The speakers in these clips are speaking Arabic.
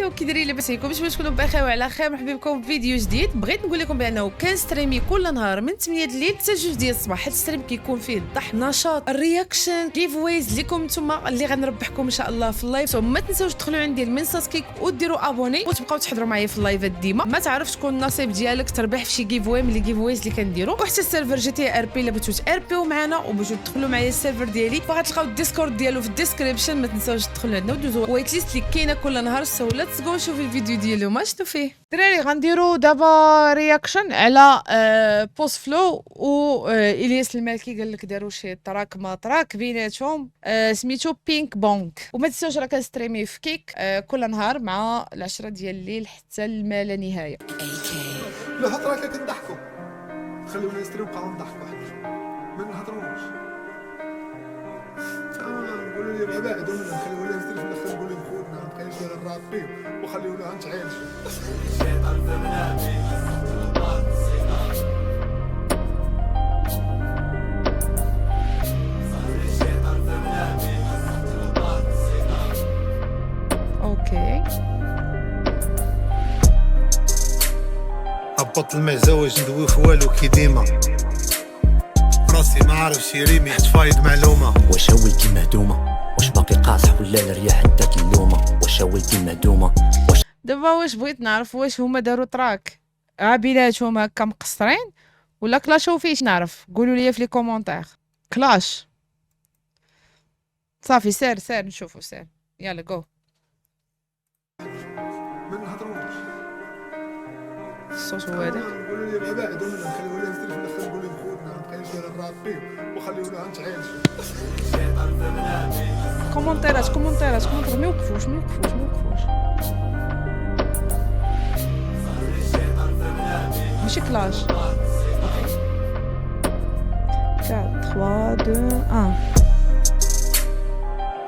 الو كي دايرين لاباس عليكم؟ باش تكونوا بخير وعلى خير. مرحبا بكم في فيديو جديد. بغيت نقول لكم بانه كنستريمي كل نهار من 8 الليل حتى 2 ديال الصباح. هاد الستريم كيكون فيه الضحك، النشاط، الرياكشن، جيف ويز ليكم نتوما اللي غنربحكم ان شاء الله في اللايف. ما تنساوش تدخلوا عندي المنصات كيك وديروا ابوني وتبقاو تحضروا معايا في اللايفات ديما. ما تعرف شكون النصيب ديالك تربح في شي جيف واي من لي جيف ويز اللي كنديروا. وحتى السيرفر جي تي ار بي الا بغيتو تاربيو معنا وبغيتو تدخلوا معايا السيرفر ديالي، فغتلقاو الديسكورد ديالو في الديسكريبشن. ما تنساوش تدخلوا عندنا ودوزوا وايت ليست اللي كاينه كل نهار. سو ليتس جو نشوف الفيديو ديالو ما شنو فيه. دراري غنديروا دابا رياكشن على بوست فلو و الياس المالكي. قال لك داروا شي تراك ما تراك بيناتهم سميتو بينك بونك. وما تنساوش راه كنستريمي في كيك كل نهار مع 10 ديال الليل حتى ما لا نهايه. لا هضره هكا كنضحكوا، خليونا نستريو بقاو نضحكوا حنا ما نهضروش. نقولوا لي بعدوا منا خليونا نستريو في الاخر نقول لهم خوتنا ما بقيناش غير نرابيو وخليونا نتعايشوا. اوكي هبط المعزوج ندوي في والو كي ديما راسي ما عارفش يريمي حت فايد معلومه. واش هويتي مهدومه؟ واش باقي قاصح ولا الرياح اداك اللومه؟ واش هويتي مهدومه؟ واش دابا واش بغيت نعرف واش هما داروا تراك بيناتهم هكا مقصرين ولا كلاشو فيه؟ نعرف قولوا لي في لي كومونتير. كلاش صافي سير نشوفوا سير يلا جو. ما نهضروش. الصوت هو هذاك. نقولوا لي بعدوا منا خليونا نستريو في الاخر نقول لهم خوتنا ما بقيناش غير نرابيو وخليونا نتعايشوا. كومونتيرات ما يوقفوش ماشي كلاش. 4 3 2 1.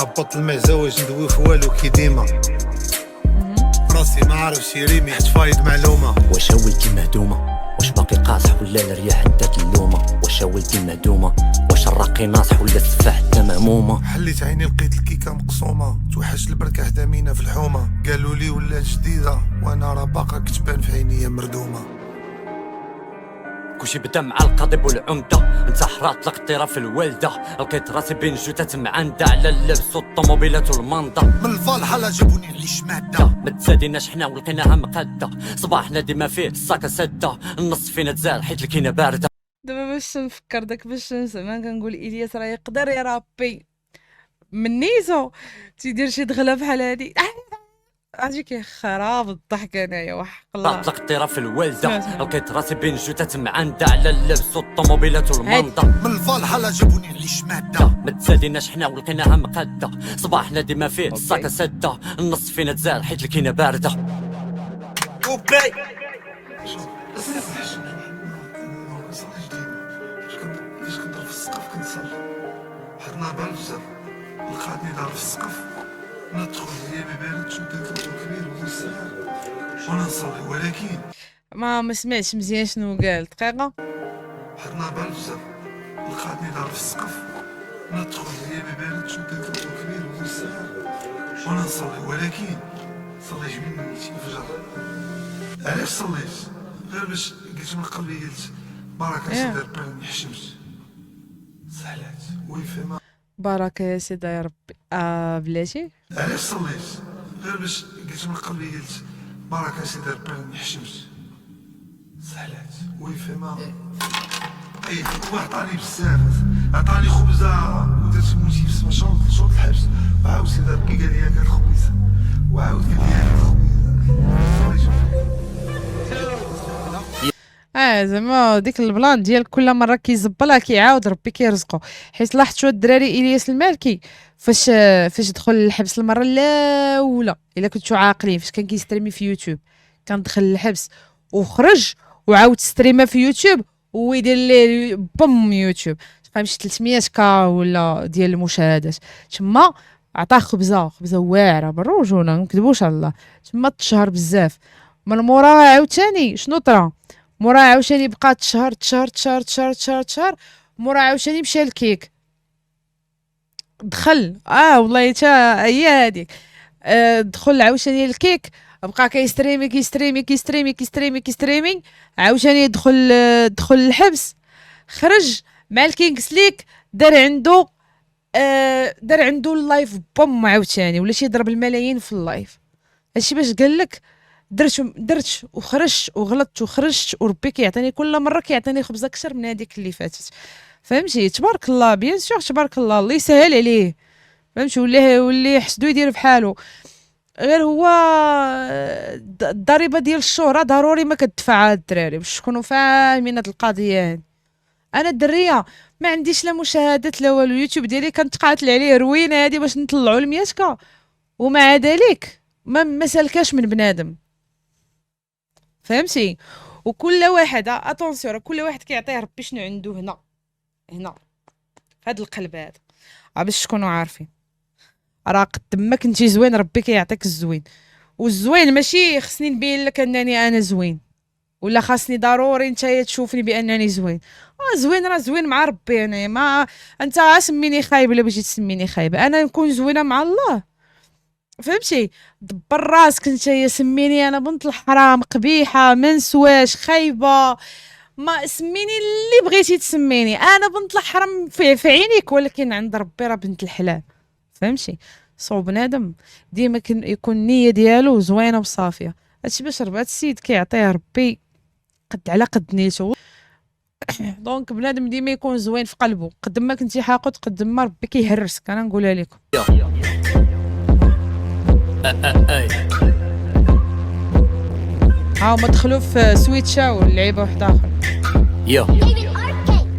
هبط المعزوج ندوي في والو كي ديما راسي ما عارفش يريمي حت فايد معلومه. واش هويتي مهدومه؟ واش باقي قاصح ولا الرياح اداك اللومه؟ واش هويتي مهدومه؟ واش الراقي ناصح ولا السفاح حتى مهمومه؟ حليت عيني لقيت الكيكه مقسومه توحش البركه حدامينا في الحومه. قالوا لي ولات جديده وانا راه باقا كتبان في عينيا مردومه. كلشي بدا مع القضيب والعمده، انت حرات لقطيره في الوالده، لقيت راسي بين جوتات معانده على اللبس والطوموبيلات والماندا. من الفالحه جابوني نعيش ماده ما تزاديناش حنا ولقيناها مقاده، صباحنا ديما فيه الساكه ساده، النص فينا تزال حيت الكينه بارده. دابا باش نفكر داك باش زعما كنقول الياس راه يقدر يرابي من نيزو تيدير شي دغله بحال هادي اجيك خراب الضحك انايا وحق الله. طلقت الطيره في الوالده، سمعت. لقيت راسي بين جوتات معانده على اللبس والطوموبيلات والماندا. من الفالحه جابوني نعيش ماده ما تزاديناش حنا ولقيناها مقاده، صباحنا ديما فيه الساكه ساده، النص فينا تزال حيت الكينه بارده. اوكي باش كنضرب في السقف كنصلي حطنا بال بزاف لقاتني ضارب في السقف ندخل هي ببارد شد كبير ومسخر وانا نصلي ولكن ما سمعتش مزيان شنو قال. دقيقه حطنا بال بزاف لقاتني ضارب في السقف ندخل هي ببارد شد كبير ومسخر وانا نصلي ولكن صليت من نيتي الفجر. علاش صليت؟ غير باش قلت من قلبي قلت بركه سيدي ربي نحشمت سهلات ويفهمها. بركه يا سيدي يا ربي. بلاتي علاش صليت؟ غير باش قلت من قلبي قلت بركه سيدي ربي نحشمت سهلات ويفهمها. اي هو عطاني بزاف، عطاني خبزه ودرت موتيف شوط الحبس وعاود سيدي ربي قال لي هاك الخبيزه وعاود قال لي هاك الخبيزه. زعما ديك البلان ديال كل مره كيزبلها كيعاود ربي كيرزقو. حيت لاحظتوا الدراري الياس المالكي فاش دخل الحبس المره الاولى الا كنتو عاقلين فاش كان كيستريمي في يوتيوب كان دخل الحبس وخرج وعاود ستريما في يوتيوب ويدير ليه بوم يوتيوب فهمتي 300 كا ولا ديال المشاهدات. تما عطاه خبزه واعره بالرجوله ما نكذبوش على الله. تما تشهر بزاف من موراها عاوتاني شنو طرا مورا عاوتاني بقى تشهر مورا عاوتاني مشى الكيك دخل والله حتى هي هذيك دخل عاوتاني الكيك، بقى كيستريمي عاوتاني دخل الحبس، خرج مع الكينغز ليك، دار عنده اللايف بوم عاوتاني، ولا شي ضرب الملايين في اللايف. هادشي باش قال لك درت وخرجت وغلطت وخرجت، وربي كيعطيني كل مره كيعطيني خبزه اكثر من هذيك اللي فاتت. فهمتي؟ تبارك الله، بيان سور تبارك الله، الله يسهل عليه. فهمتي؟ واللي يحسدو يدير بحالو. غير هو الضريبه ديال الشهره ضروري ما كتدفعها الدراري باش تكونوا فاهمين هاد القضيه هادي. انا الدريه ما عنديش لا مشاهدات لا والو، اليوتيوب ديالي كنتقاتل عليه روينه هادي باش نطلعوا ل 100 ومع ذلك ما سالكاش من بنادم. فهمتي؟ وكل واحد اتونسيون، كل واحد كيعطيه ربي شنو عنده هنا في هذا القلب هذا، باش تكونوا عارفين. راه قد ما كنتي زوين ربي كيعطيك الزوين، والزوين ماشي خصني نبين لك انني انا زوين، ولا خاصني ضروري نتايا تشوفني بانني زوين. زوين راه زوين مع ربي. انا ما انت سميني خايب ولا بغيتي تسميني خايبه، انا نكون زوينه مع الله. فهمتي؟ دبر راسك نتايا، سميني انا بنت الحرام، قبيحه، ما نسواش، خايبه، ما سميني اللي بغيتي تسميني، انا بنت الحرام في عينيك، ولكن عند ربي راه بنت الحلال. فهمتي؟ صو بنادم ديما يكون النيه ديالو زوينه وصافيه. هادشي باش ربات السيد كيعطيه ربي قد على قد نيتو. دونك بنادم ديما يكون زوين في قلبه، قد ما كنتي حاقد قد ما ربي كيهرسك. انا نقولها لكم. هاهما دخلوا في سويتشا واللعيبه واحده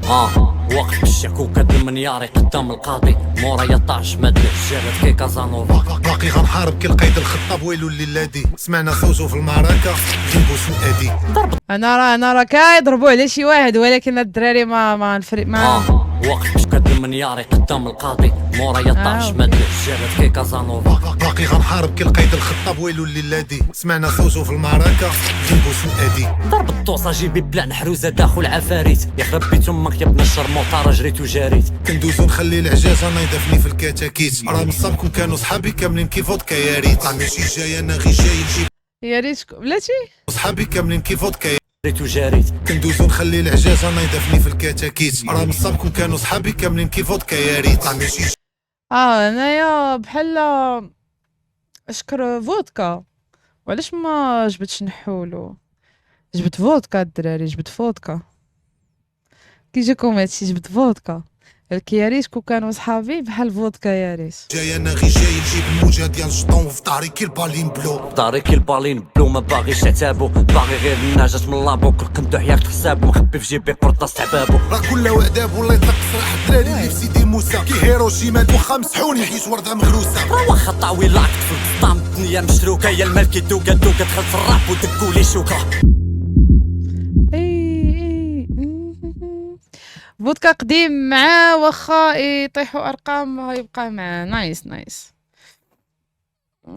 اخرى. وقف الشكوكة المنياري قدام القاضي، مورايا طاش مد الجرد كي كازانوفا. باقي غنحارب كي القيد الخطاب، ويلو الليلادي سمعنا صوتو في المعركة غنبوسو ادي. انا راه كيضربوا على شي واحد، ولكن الدراري ما الفريق ما وقف شكد المنياري قدام القاضي، مورايا طاش مد الجرد كي كازانوفا. باقي غنحارب كي القيد الخطاب، ويلو الليلادي سمعنا صوتو في المعركة غنبوسو ادي. ضرب الطوسة جيبي بلا نحروزة داخل عفاريت، يخرب بيت امك يا ابن الشرموطة، جريت وجاريت. كندوزو نخلي العجاج انا يدفني في الكتاكيت، راه نصابكم كانوا صحابي كاملين كي فودكا يا ريت. ماشي جاي انا غير جاي نجيب يا ريتكم بلاتي صحابي كاملين كي فودكا جريت وجاريت. كندوزو نخلي العجاج انا يدفني في الكتاكيت، راه نصابكم كانوا صحابي كاملين كي فودكا يا ريت. ماشي انايا بحال اشكر فودكا، وعلاش ما جبتش نحولو؟ جبت فودكا الدراري، جبت فودكا. كي جاكم هادشي جبت فودكا، يا ريتكم كانوا صحابي بحال فودكا يا ريت. جاي انا غير جاي نجيب الموجه ديال الجطون، وفي ظهري كي البالين بلو. داري كي البالين بلو، ما باغيش عتابو، باغي غير النجاة من لابو، كل قندو حياك حسابو، مخبي في جيبي قرطاس تعبابو. راه كل وعداب ولا يطلق صراح الدراري اللي في سيدي موسى، كي هيروشيما واخا مسحوني حيت ورده مغروسه. راه واخا طاوي لاكت في القطام الدنيا مشروكه، يا الملكي دوكا دخل في الراب ودكولي شوكه. فودكا قديم معاه، واخا يطيحوا ارقام يبقى معاه. نايس.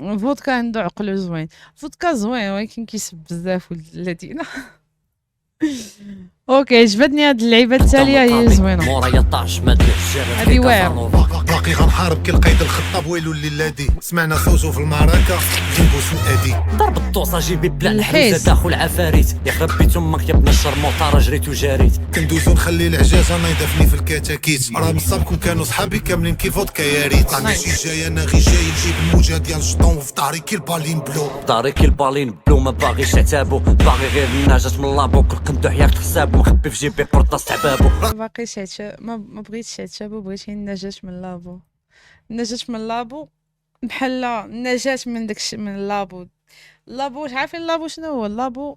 فودكا عنده عقل زوين، فودكا زوين، ولكن كيسب بزاف ولد الذين. اوكي جبدني هاد اللعيبه التاليه، هي زوينه. مورايا طاش مد الجرد هادي كي واعر. كازانوفا. باقي غنحارب كي القيد الخطاب، ويلو الليلادي سمعنا صوتو في المعركة غنبوسو ادي. ضرب الطوسة جيبي بلا الحيس. نحروزة داخل عفاريت، يخرب بيت امك يا ابن الشرموطة، جريت وجاريت. كندوزو نخلي العجاج انا يدفني في الكتاكيت، راه نصابكم كانوا صحابي كاملين كي فودكا يا ريت. ماشي جاي انا غير جاي نجيب الموجه ديال الجطون، وفي ظهري كي البالين بلو. داري كي البالين بلو، ما باغيش عتابو، باغي غير النجاة من لابو، كل قندو حياك حسابو، مخبي في جيبي قرطاس تعبابو. باقيش ما بغيتش عتابو، بغيت النجاة من لابو. النجاة من لابو بحال النجاة من داكشي من لابو. واش عارفين لابو شنو هو اللابو؟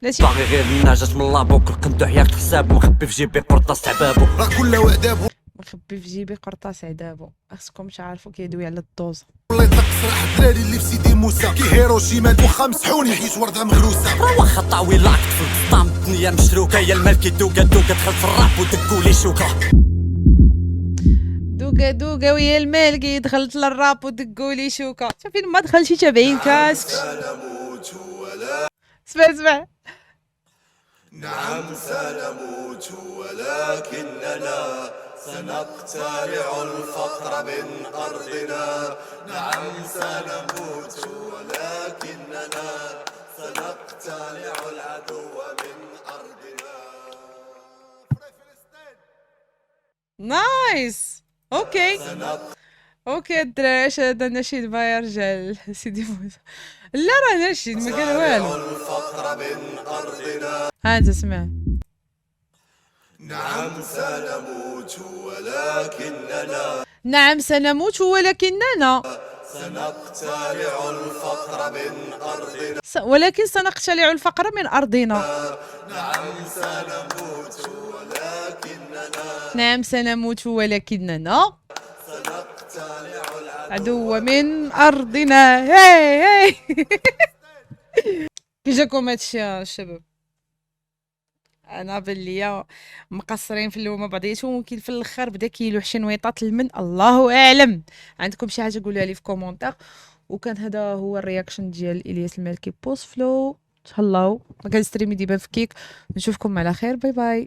بلاتي باغي غير النجاة من لابو، كل قندو حياك حسابو، مخبي في جيبي قرطاس تعبابو. راه كل وعداب مخبي في جيبي قرطاس عذابو. خصكم تعرفوا كيدوي على الدوزه. ولا يطلق صراح الدراري اللي في سيدي موسى، كي هيروشيما واخا مسحوني حيت ورده مغروسه. راه واخا طاوي لاكت في القطام الدنيا مشروكه، يا الملكي دوكا دخل في الراب ودكولي شوكه. دوكا ويا المالكي دخلت للراب ودقولي شوكه. شوفين ما دخلتي تابعين كاسك. اسمع نعم سنموت ولكننا سنقتلع الفقر من أرضنا. نعم سنموت ولكننا سنقتلع العدو من أرضنا. نايس. اوكي اوكي الدراري، اش هذا النشيد باه يا رجال سيدي موسى؟ لا راه نشيد ما قال والو. الفقر من أرضنا. ها انت سمع. نعم سنموت ولكننا نعم سنموت ولكننا سنقتلع الفقر من أرضنا. ولكن سنقتلع الفقر من أرضنا. نعم سنموت ولكننا نعم سنموت ولكننا سنقتلع عدو من أرضنا. هاي هاي كي جاكم هادشي يا الشباب؟ انا باللي مقصرين في اللومه بعضياتهم، ولكن في الاخر بدا كيلوح شي نويطات المن، الله اعلم. عندكم شي حاجه قولها لي في كومونتير. وكان هذا هو الرياكشن ديال الياس المالكي بوست فلو. تهلاو، ما كنستريمي ديما في كيك. نشوفكم على خير، باي باي.